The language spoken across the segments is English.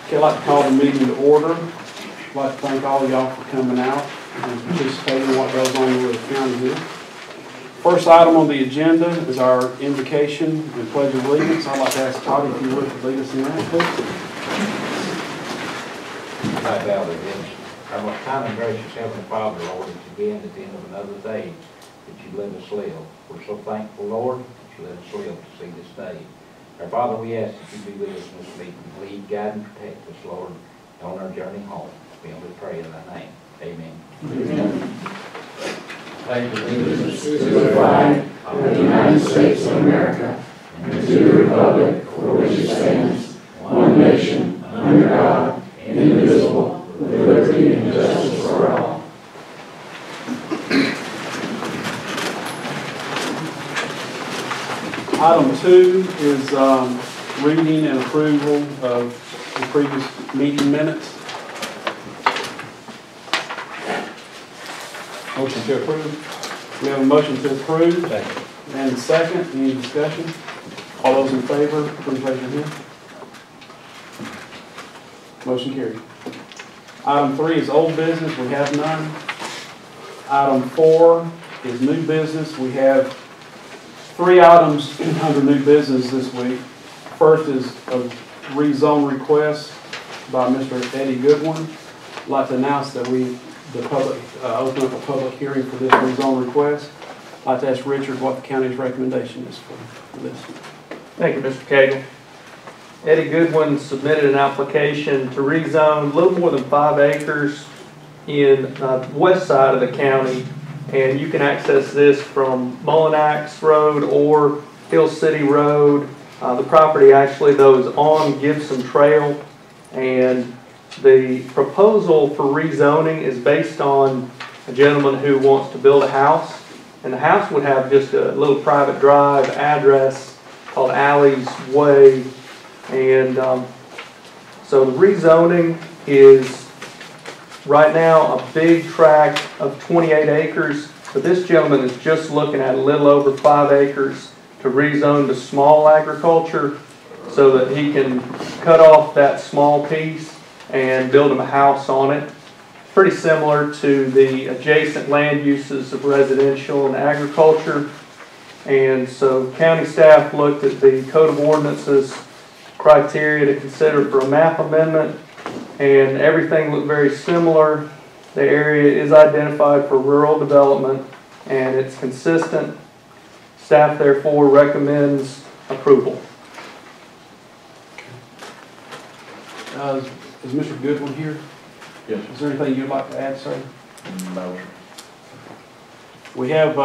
Okay, I'd like to call the meeting to order. I'd like to thank all of y'all for coming out and participating in what goes on with the county here. First item on the agenda is our invocation and pledge of allegiance. I'd like to ask Todd if you would lead us in that, please. I bow again. Our most kind and gracious Heavenly Father, Lord, it's again at the end of another day that you let us live. We're so thankful, Lord, that you let us live to see this day. Our Father, we ask that you be with us in this meeting. Lead, guide, and protect us, Lord, on our journey home. We only pray in thy name. Amen. Amen. Pledge allegiance to the flag of the United States of America and to the republic for which it stands, one nation, under God, indivisible, with liberty and justice for all. Item 2 is reading and approval of the previous meeting minutes. Motion to approve. We have a motion to approve. Second. And second, any discussion? All those in favor, please raise your hand. Motion carried. Item 3 is old business. We have none. Item 4 is new business. We have 3 items under new business this week. First is a rezone request by Mr. Eddie Goodwin. I'd like to announce that open up a public hearing for this rezone request. I'd like to ask Richard what the county's recommendation is for this. Thank you, Mr. Cagle. Eddie Goodwin submitted an application to rezone a little more than 5 acres in the west side of the county, and you can access this from Mullinax Road or Hill City Road. The property actually, though, is on Gibson Trail, and the proposal for rezoning is based on a gentleman who wants to build a house, and the house would have just a little private drive address called Alley's Way. And so the rezoning is right now a big tract of 28 acres, but this gentleman is just looking at a little over 5 acres to rezone to small agriculture so that he can cut off that small piece and build him a house on it. Pretty similar to the adjacent land uses of residential and agriculture. And so county staff looked at the Code of Ordinances criteria to consider for a map amendment, and everything looked very similar. The area is identified for rural development and it's consistent. Staff therefore recommends approval. Is Mr. Goodwin here? Yes. Is there anything you'd like to add, sir? No. We have,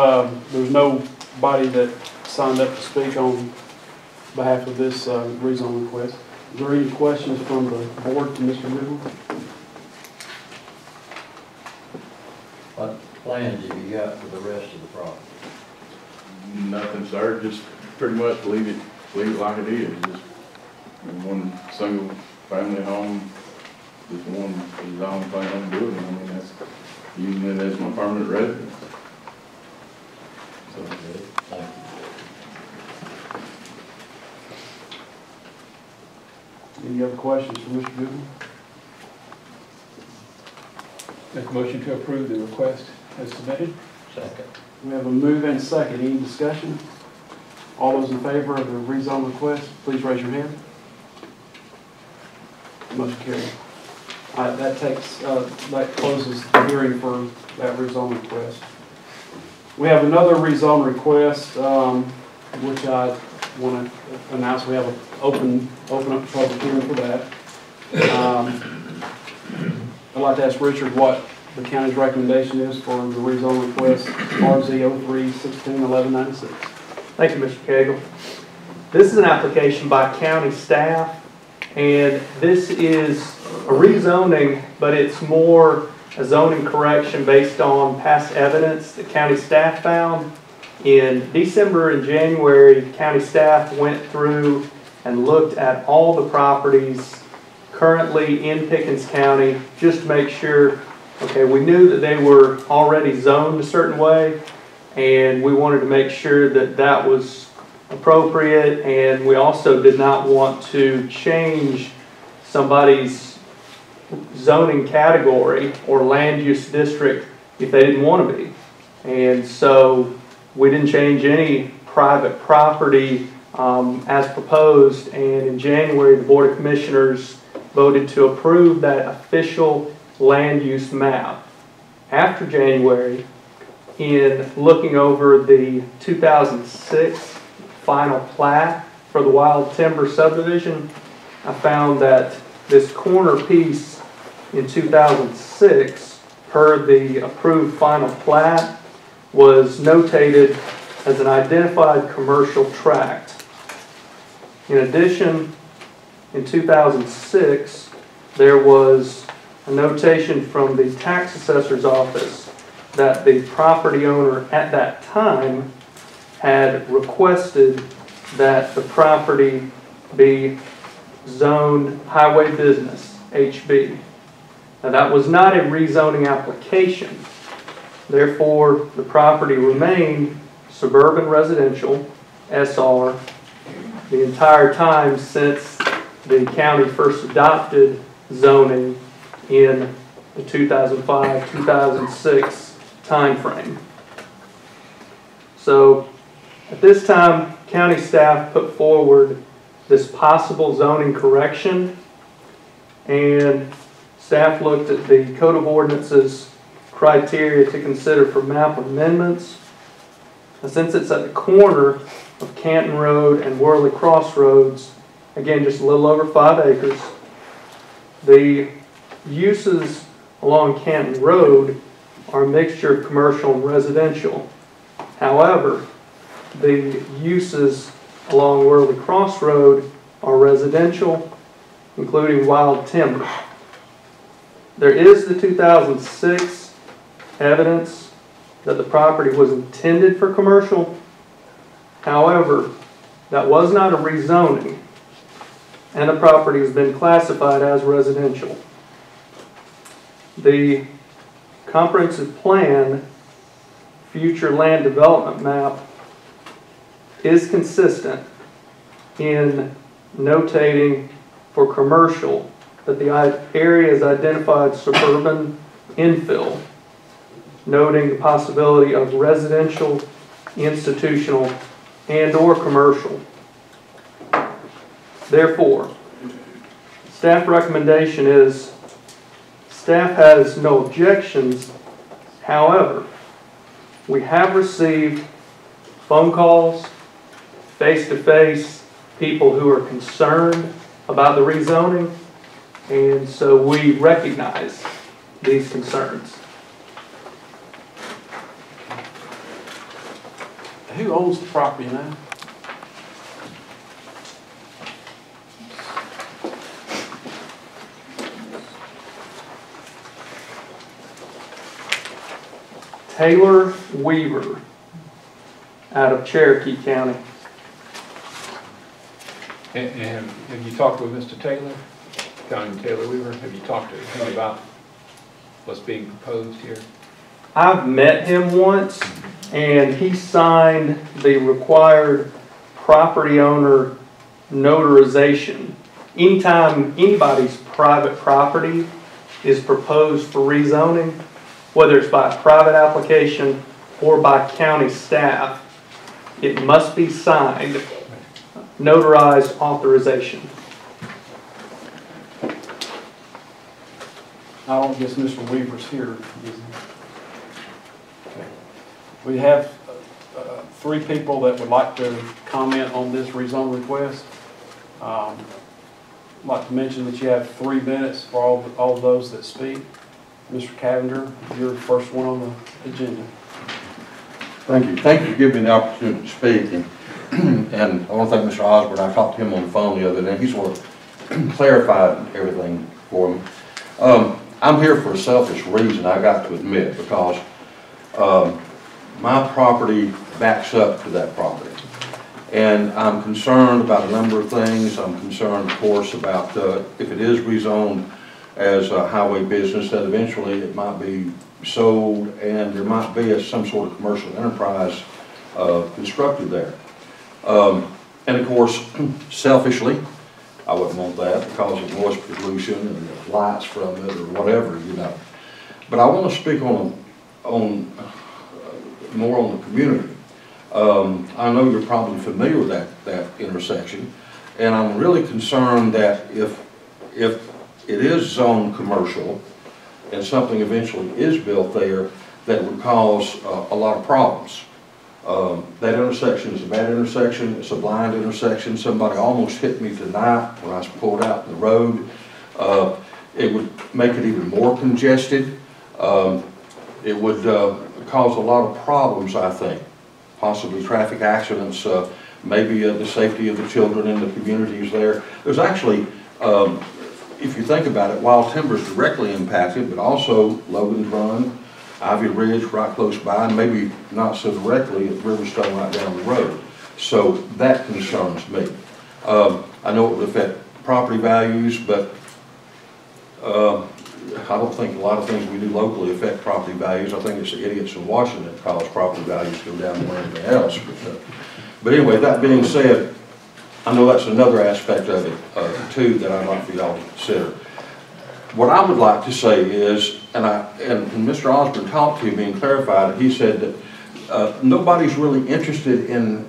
there's nobody that signed up to speak on behalf of this rezone request. Is there any questions from the board to Mr. Goodwin? What plans have you got for the rest of the property? Nothing, sir. Just pretty much leave it like it is. Just one single family home. Just one is the only thing I'm doing. I mean, that's using it as my permanent residence. So, Thank you. Any other questions for Mr. Goodwin? Make a motion to approve the request as submitted. Second. We have a move and second. Any discussion? All those in favor of the rezone request, please raise your hand. Motion carried. That closes the hearing for that rezone request. We have another rezone request, which I want to announce. We have an open up the public hearing for that. I'd like to ask Richard what the county's recommendation is for the rezone request, RZ 03-16-1196. Thank you, Mr. Cagle. This is an application by county staff, and this is a rezoning, but it's more a zoning correction based on past evidence that county staff found. In December and January, county staff went through and looked at all the properties currently in Pickens County just to make sure, okay, we knew that they were already zoned a certain way, and we wanted to make sure that that was appropriate, and we also did not want to change somebody's zoning category or land use district if they didn't want to be. And so we didn't change any private property as proposed, and in January the Board of Commissioners voted to approve that official land use map. After January, in looking over the 2006 final plat for the Wild Timber subdivision, I found that this corner piece in 2006, per the approved final plat, was notated as an identified commercial tract. In addition, in 2006, there was a notation from the tax assessor's office that the property owner at that time had requested that the property be zoned highway business, HB. Now that was not a rezoning application. Therefore, the property remained suburban residential, SR, the entire time since the county first adopted zoning in the 2005-2006 timeframe. So at this time, county staff put forward this possible zoning correction, and staff looked at the Code of Ordinances criteria to consider for map amendments. And since it's at the corner of Canton Road and Worley Crossroads, again just a little over 5 acres, the uses along Canton Road are a mixture of commercial and residential. However, the uses along Worley Crossroad are residential, including wild timber. There is the 2006 evidence that the property was intended for commercial. However, that was not a rezoning, and the property has been classified as residential. The comprehensive plan future land development map is consistent in notating for commercial that the area is identified suburban infill, noting the possibility of residential, institutional, and or commercial. Therefore, staff recommendation is staff has no objections. However, we have received phone calls, face-to-face, people who are concerned about the rezoning, and so we recognize these concerns. Who owns the property now? Taylor Weaver out of Cherokee County. And have you talked with Mr. Taylor, Councilman Taylor Weaver? Have you talked to him about what's being proposed here? I've met him once, and he signed the required property owner notarization. Anytime anybody's private property is proposed for rezoning, whether it's by a private application or by county staff, it must be signed, notarized authorization. I don't guess Mr. Weaver's here, is he? Okay. We have 3 people that would like to comment on this rezone request. I'd like to mention that you have 3 minutes for all of those that speak. Mr. Cavender, you're the first one on the agenda. Thank you. Thank you for giving me the opportunity to speak. And I want to thank Mr. Osborne. I talked to him on the phone the other day. He sort of clarified everything for me. I'm here for a selfish reason, I got to admit, because my property backs up to that property. And I'm concerned about a number of things. I'm concerned, of course, about if it is rezoned as a highway business, that eventually it might be sold and there might be some sort of commercial enterprise constructed there. And of course, selfishly, I wouldn't want that because of noise pollution and the lights from it or whatever, you know. But I want to speak on more on the community. I know you're probably familiar with that intersection, and I'm really concerned that if it is zoned commercial and something eventually is built there, that would cause a lot of problems. That intersection is a bad intersection. It's a blind intersection. Somebody almost hit me tonight when I was pulled out in the road. It would make it even more congested. It would cause a lot of problems, I think. Possibly traffic accidents, maybe the safety of the children in the communities there. There's actually, if you think about it, Wild Timber is directly impacted, but also Logan's Run, Ivy Ridge right close by, and maybe not so directly at Riverstone right down the road. So that concerns me. I know it would affect property values, but I don't think a lot of things we do locally affect property values. I think it's the idiots in Washington that cause property values to go down more than anything else. But anyway, that being said, I know that's another aspect of it too that I'd like for y'all to consider. What I would like to say is, and Mr. Osborne talked to me and clarified it, he said that nobody's really interested in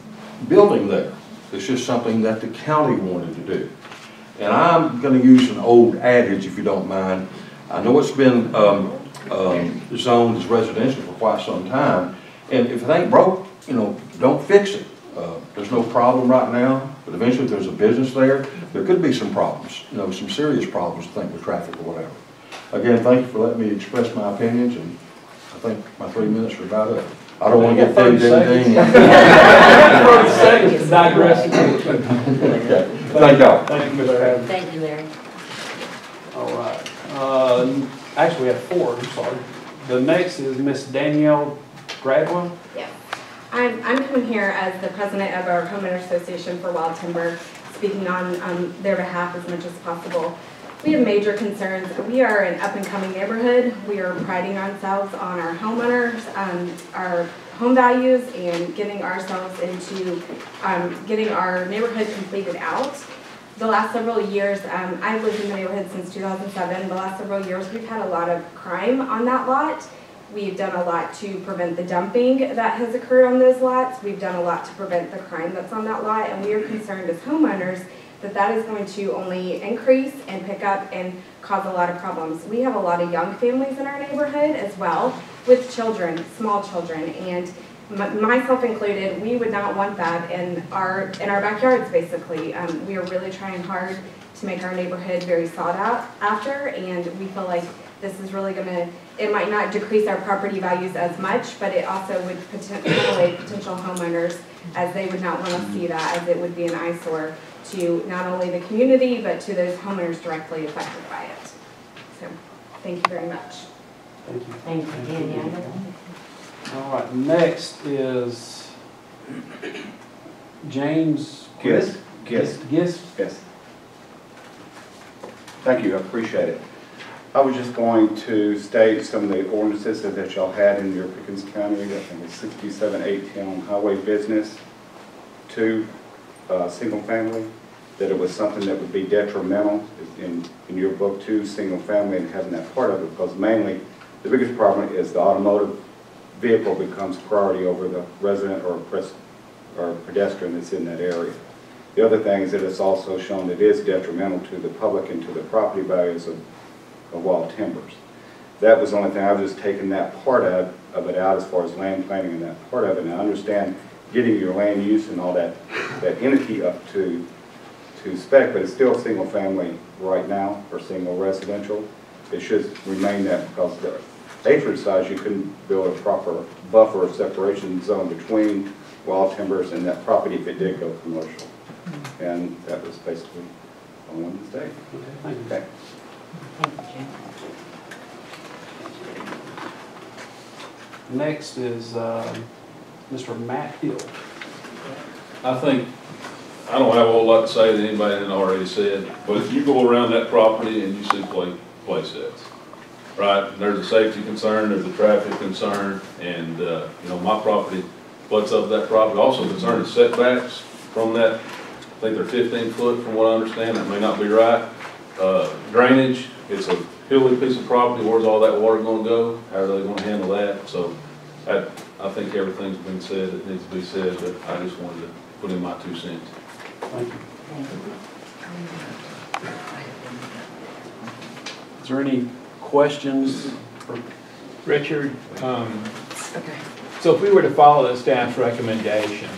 building there. It's just something that the county wanted to do. And I'm going to use an old adage, if you don't mind. I know it's been zoned as residential for quite some time, and if it ain't broke, you know, don't fix it. There's no problem right now, but eventually if there's a business there, there could be some problems, you know, some serious problems, I think, with traffic or whatever. Again, thank you for letting me express my opinions, and I think my 3 minutes are about up. I don't want to get 30 seconds. 30 seconds to digress. Okay. Thank y'all. Thank you, Mr. Harris. Thank you, Larry. All right. Actually, we have 4, I'm sorry. The next is Miss Danielle Gradwell. Yeah. I'm coming here as the president of our homeowner association for Wild Timber, speaking on their behalf as much as possible. We have major concerns. We are an up-and-coming neighborhood. We are priding ourselves on our homeowners, our home values, and getting ourselves into getting our neighborhood completed out. The last several years, I've lived in the neighborhood since 2007. The last several years, we've had a lot of crime on that lot. We've done a lot to prevent the dumping that has occurred on those lots. We've done a lot to prevent the crime that's on that lot, and we are concerned as homeowners that that is going to only increase and pick up and cause a lot of problems. We have a lot of young families in our neighborhood as well, with children, small children, and myself included. We would not want that in our backyards, basically. We are really trying hard to make our neighborhood very sought after, and we feel like this is really it might not decrease our property values as much, but it also would potentially potential homeowners, as they would not want to see that, as it would be an eyesore to not only the community, but to those homeowners directly affected by it. So, thank you very much. Thank you. Thank you again, yeah. All right, next is James Gist. Gist. Thank you, I appreciate it. I was just going to state some of the ordinances that y'all had in your Pickens County. I think it's 6718 on highway business, 2 single family, that it was something that would be detrimental in your book, 2 single family, and having that part of it, because mainly the biggest problem is the automotive vehicle becomes priority over the resident or pedestrian that's in that area. The other thing is that it's also shown that it is detrimental to the public and to the property values of Wild Timbers. That was the only thing. I was just taking that part of it out as far as land planning and that part of it. And I understand getting your land use and all that entity up to spec, but it's still single family right now, or single residential. It should remain that, because the acreage size, you couldn't build a proper buffer or separation zone between Wild Timbers and that property if it did go commercial. And that was basically all I wanted to say. Okay, thank you. Okay. Thank you, Jim. Next is Mr. Matt Hill. I think, I don't have a whole lot to say that anybody hadn't already said, but if you go around that property and you see play sets, right, there's a safety concern, there's a traffic concern, and you know, my property butts up that property. Also concerned is setbacks from that think they're 15 foot from what I understand, that may not be right. Drainage, it's a hilly piece of property, where's all that water gonna go? How are they gonna handle that? So I think everything's been said that needs to be said, but I just wanted to put in my 2 cents. Thank you. Is there any questions? Richard, so if we were to follow the staff's recommendation,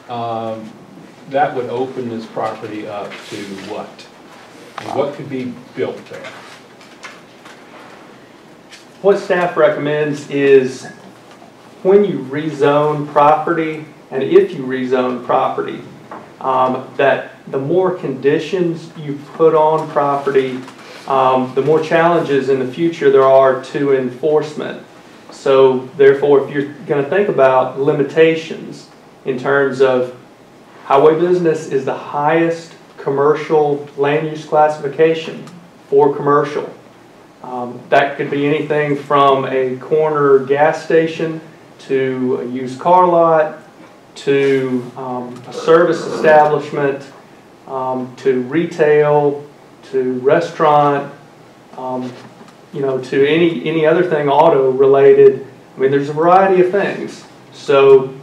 that would open this property up to what? And what could be built there? What staff recommends is when you rezone property, and if you rezone property, that the more conditions you put on property, the more challenges in the future there are to enforcement. So therefore, if you're going to think about limitations in terms of highway business is the highest commercial land use classification for commercial. That could be anything from a corner gas station to a used car lot to a service establishment to retail to restaurant, to any other thing auto related. I mean, there's a variety of things. So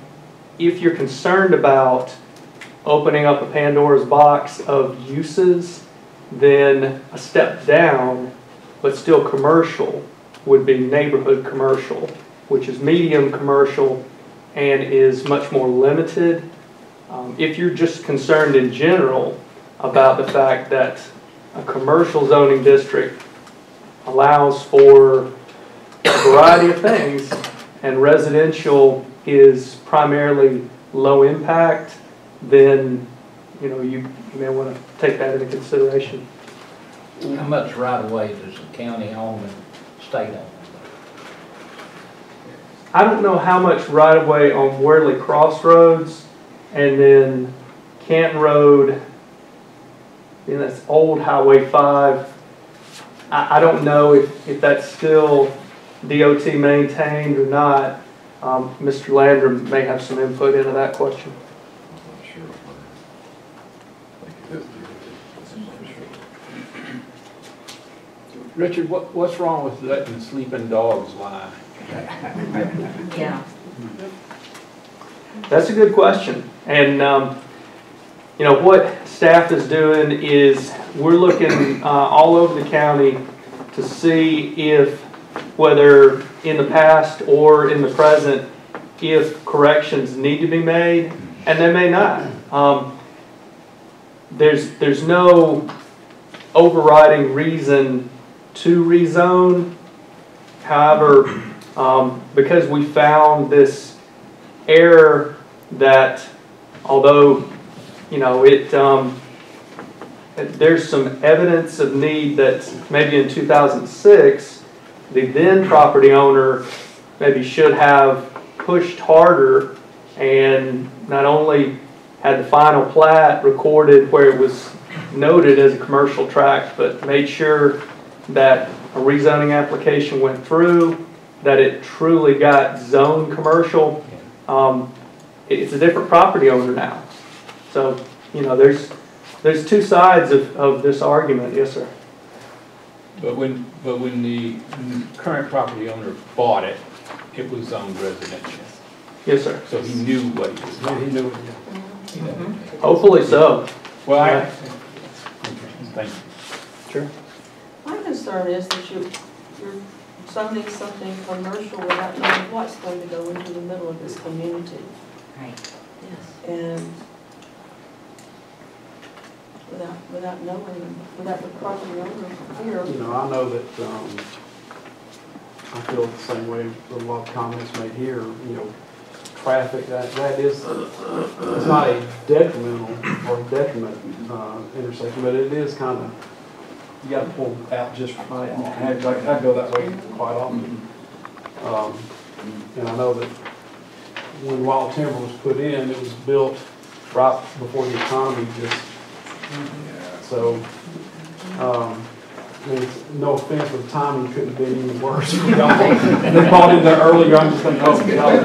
if you're concerned about opening up a Pandora's box of uses, then a step down, but still commercial, would be neighborhood commercial, which is medium commercial and is much more limited. If you're just concerned in general about the fact that a commercial zoning district allows for a variety of things and residential is primarily low impact, then you may want to take that into consideration. How much right of way does the county own and state own? I don't know how much right of way on Worley Crossroads and then Canton Road, and that's old Highway 5. I don't know if that's still DOT maintained or not. Mr. Landrum may have some input into that question. Richard, what's wrong with letting sleeping dogs lie? Yeah. That's a good question. And, what staff is doing is we're looking all over the county to see if, whether in the past or in the present, if corrections need to be made, and they may not. There's no overriding reason to rezone. However, because we found this error that although there's some evidence of need that maybe in 2006 the then property owner maybe should have pushed harder and not only had the final plat recorded where it was noted as a commercial tract, but made sure that a rezoning application went through, that it truly got zoned commercial. It's a different property owner now. So, there's two sides of this argument. Yes, sir. But when the current property owner bought it, it was zoned residential. Yes, sir. So he knew what he was doing. He knew. Hopefully so. Well, thank you. Sure. My concern is that you're zoning something commercial without knowing what's going to go into the middle of this community. Right. Yes. And without knowing, without the property owner here. I know that I feel the same way with a lot of comments made here. Traffic, that is, it's not a detrimental or detriment intersection, but it is kind of, you got to pull out just right. I go that way quite often. And I know that when Wild Timber was put in, it was built right before the economy just, so, no offense, but the timing couldn't have been any worse. They bought in there earlier, I'm just thinking, oh, God.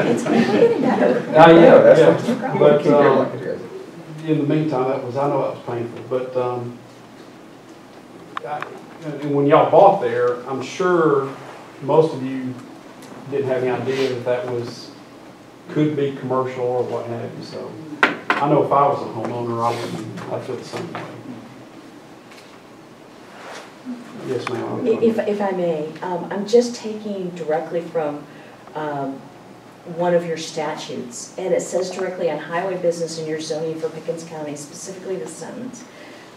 It's getting better. Yeah. But, in the meantime, I know that was painful, but, and when y'all bought there, I'm sure most of you didn't have any idea that that could be commercial or what have you, so. I know if I was a homeowner, I'd feel the same way. Yes, ma'am. If I may, I'm just taking directly from one of your statutes, and it says directly on highway business in your zoning for Pickens County, specifically this sentence.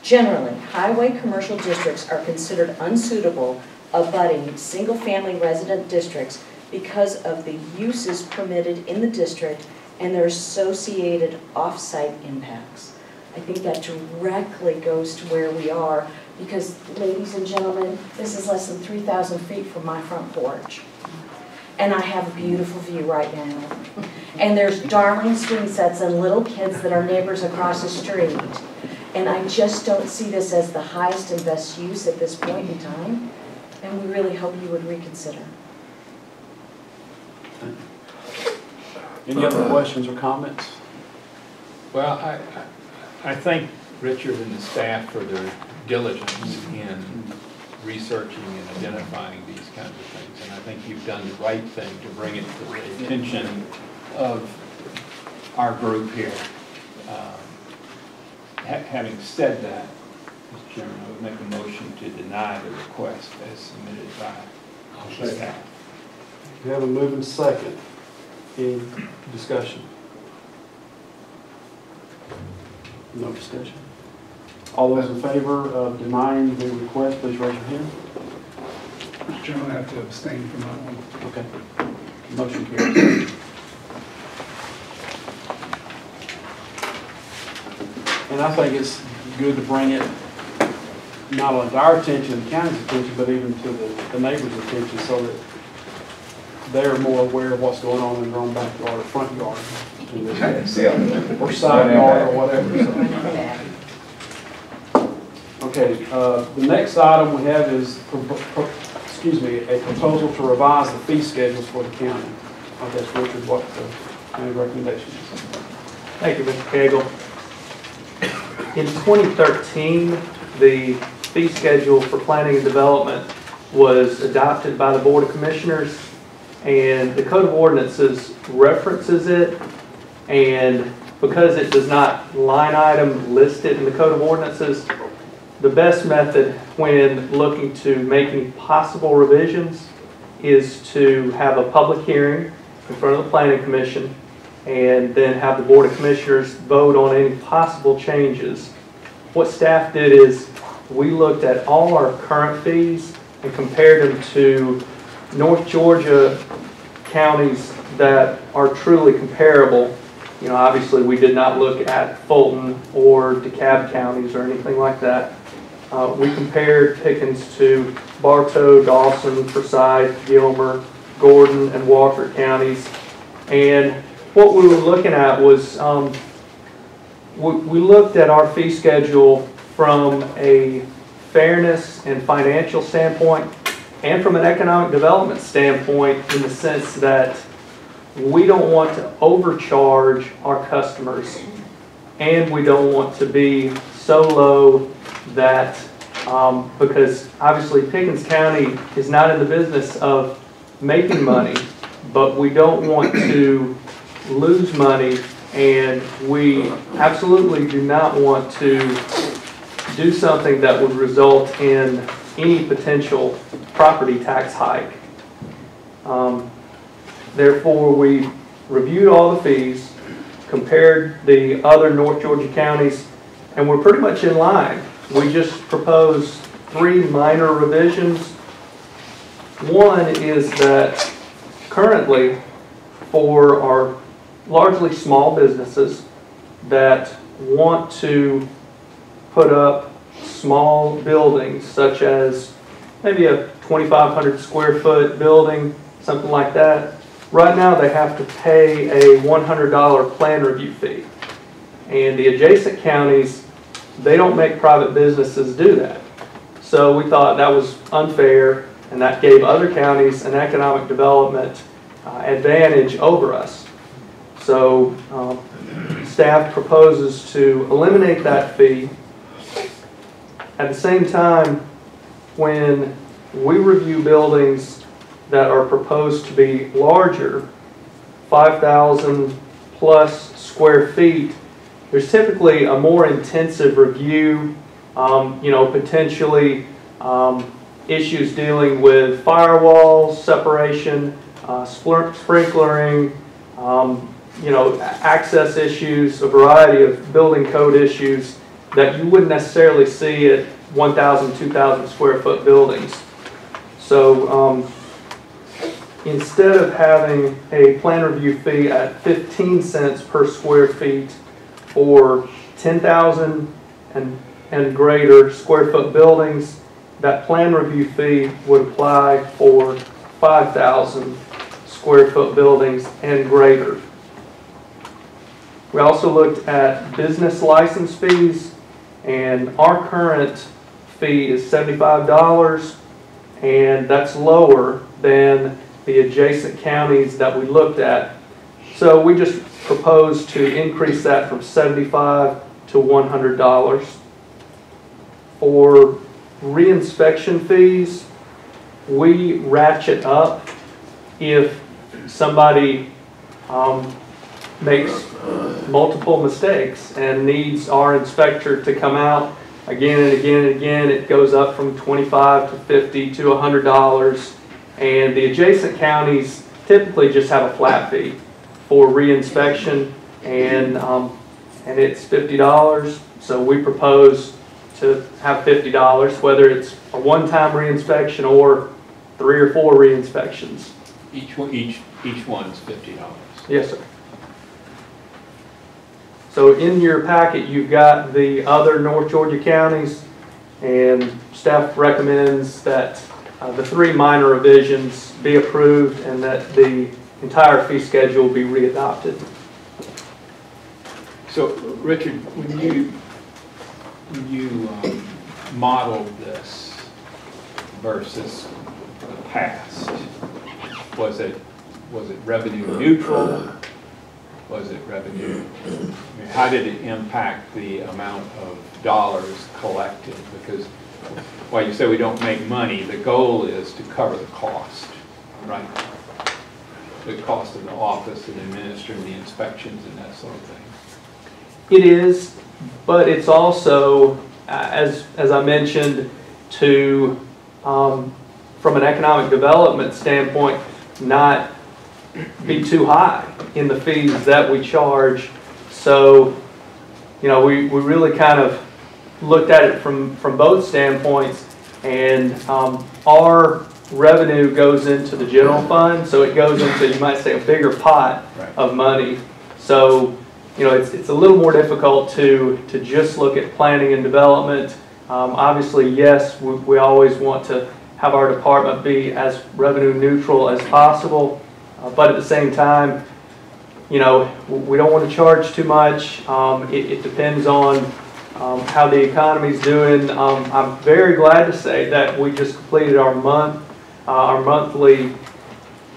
Generally, highway commercial districts are considered unsuitable abutting single-family resident districts because of the uses permitted in the district and their associated off-site impacts. I think that directly goes to where we are because, ladies and gentlemen, this is less than 3,000 feet from my front porch. And I have a beautiful view right now. And there's darling swing sets and little kids that are neighbors across the street. And I just don't see this as the highest and best use at this point in time. And we really hope you would reconsider. Any other questions or comments? Well, I thank Richard and the staff for their diligence in researching and identifying these kinds of things. And I think you've done the right thing to bring it to the attention of our group here. Having said that, Mr. Chairman, I would make a motion to deny the request as submitted by staff. We have a move and second. Any discussion? No discussion. All those in favor of denying the request, please raise your hand. Mr. Chairman, I have to abstain from that one. Okay. Motion carries. And I think it's good to bring it not only to our attention, the county's attention, but even to the neighbors' attention so that they're more aware of what's going on in their own backyard or front yard. Or side yard or whatever. Okay, the next item we have is, a proposal to revise the fee schedules for the county. I guess, Richard, what the county recommendations? Thank you, Mr. Cagle. In 2013, the fee schedule for planning and development was adopted by the Board of Commissioners, and the Code of Ordinances references it, and because it does not line item list it in the Code of Ordinances, the best method when looking to making possible revisions is to have a public hearing in front of the Planning Commission and then have the Board of Commissioners vote on any possible changes. What staff did is we looked at all our current fees and compared them to North Georgia counties that are truly comparable. You know, obviously we did not look at Fulton or DeKalb counties or anything like that. We compared Pickens to Bartow, Dawson, Forsyth, Gilmer, Gordon, and Walker counties. And what we were looking at was, we looked at our fee schedule from a fairness and financial standpoint and from an economic development standpoint, in the sense that we don't want to overcharge our customers and we don't want to be so low that, because obviously Pickens County is not in the business of making money, but we don't want to lose money, and we absolutely do not want to do something that would result in any potential property tax hike. Therefore, we reviewed all the fees, compared the other North Georgia counties, and we're pretty much in line. We just proposed 3 minor revisions. One is that currently, for our largely small businesses that want to put up small buildings, such as maybe a 2,500 square foot building, something like that, right now they have to pay a $100 plan review fee. And the adjacent counties, they don't make private businesses do that. So we thought that was unfair, and that gave other counties an economic development advantage over us. So staff proposes to eliminate that fee. At the same time, when we review buildings that are proposed to be larger, 5,000 plus square feet, there's typically a more intensive review, potentially issues dealing with firewalls, separation, sprinklering, access issues, a variety of building code issues that you wouldn't necessarily see at 1,000, 2,000 square foot buildings. So instead of having a plan review fee at 15 cents per square feet for 10,000 and greater square foot buildings, that plan review fee would apply for 5,000 square foot buildings and greater. We also looked at business license fees, and our current fee is $75, and that's lower than the adjacent counties that we looked at. So we just proposed to increase that from $75 to $100. For reinspection fees, we ratchet up if somebody makes multiple mistakes and needs our inspector to come out again and again and again. It goes up from $25 to $50 to $100, and the adjacent counties typically just have a flat fee for reinspection, and it's $50. So we propose to have $50, whether it's a one-time reinspection or 3 or 4 reinsspections. Each one's $50. Yes, sir. So in your packet, you've got the other North Georgia counties, and staff recommends that the 3 minor revisions be approved and that the entire fee schedule be readopted. So, Richard, when you modeled this versus the past, was it revenue neutral? Was it revenue? I mean, how did it impact the amount of dollars collected? Because while you say we don't make money, the goal is to cover the cost, right? The cost of the office and administering the inspections and that sort of thing. It is, but it's also, as I mentioned, to from an economic development standpoint, not be too high in the fees that we charge. So, we really kind of looked at it from both standpoints, and our revenue goes into the general fund, so it goes into, you might say, a bigger pot of money. So, it's a little more difficult to just look at planning and development. Obviously, yes, we always want to have our department be as revenue neutral as possible, but at the same time, we don't want to charge too much. It depends on how the economy's doing. I'm very glad to say that we just completed our monthly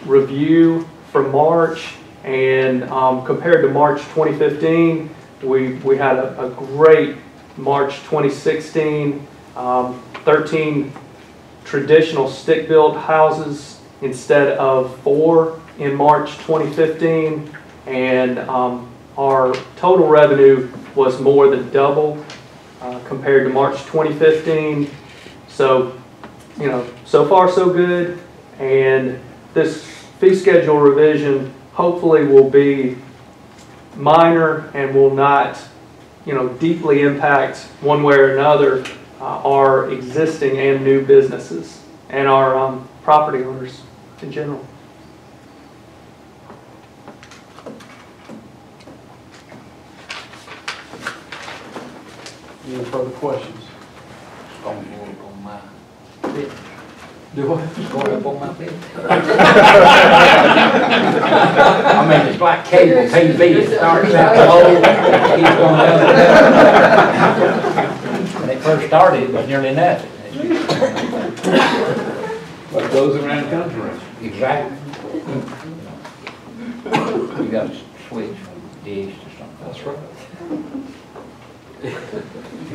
review for March, and compared to March 2015, we had a great March 2016. 13 traditional stick-built houses instead of 4 in March 2015, and our total revenue was more than double compared to March 2015. So, so far so good, and this fee schedule revision hopefully will be minor and will not, deeply impact one way or another our existing and new businesses and our property owners in general. Any further questions? Going to work on my bid. Do what? Going up on my bid. I mean, it's like cable TV. It starts out low, keeps going up. When it first started, it was nearly nothing. What goes around comes around. Exactly. You got to switch from dish to something. That's right.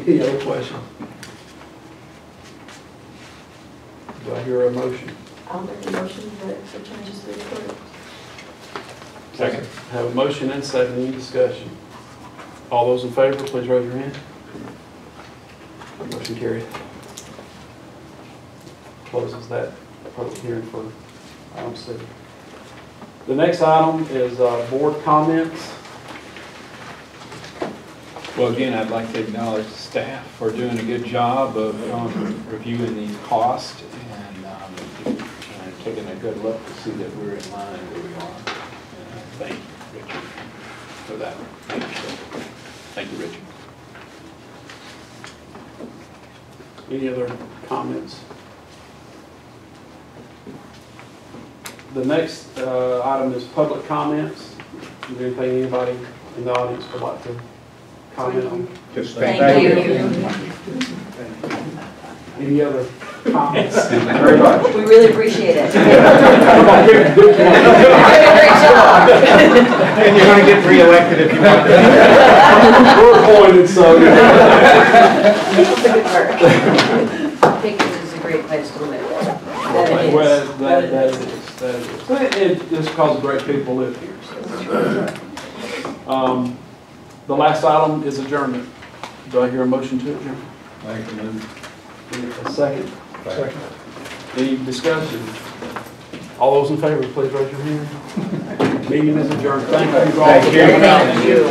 Any other question? Do I hear a motion? I'll make a motion that the changes be approved. Second. Have a motion and second, any discussion? All those in favor, please raise your hand. Motion carried. Closes that public hearing for item C. The next item is board comments. Well, again, I'd like to acknowledge the staff for doing a good job of reviewing these costs and taking a good look to see that we're in line where we are. And I thank Richard for that. Thank you, Richard. Any other comments? The next item is public comments. Is there anything anybody in the audience would like to comment on? Just Thank you. Any other comments? Very much. We really appreciate it. Good Great job. And you're going to get reelected if you want to. We're appointed, so. Good work. Pickens is a great place to live. That it is. Well, that is. It just because great people live here. So. The last item is adjournment. Do I hear a motion to adjourn? A second? Second. Any discussion? All those in favor, please raise your hand. Meeting is adjourned. Thank you all. Thank you. Thank you.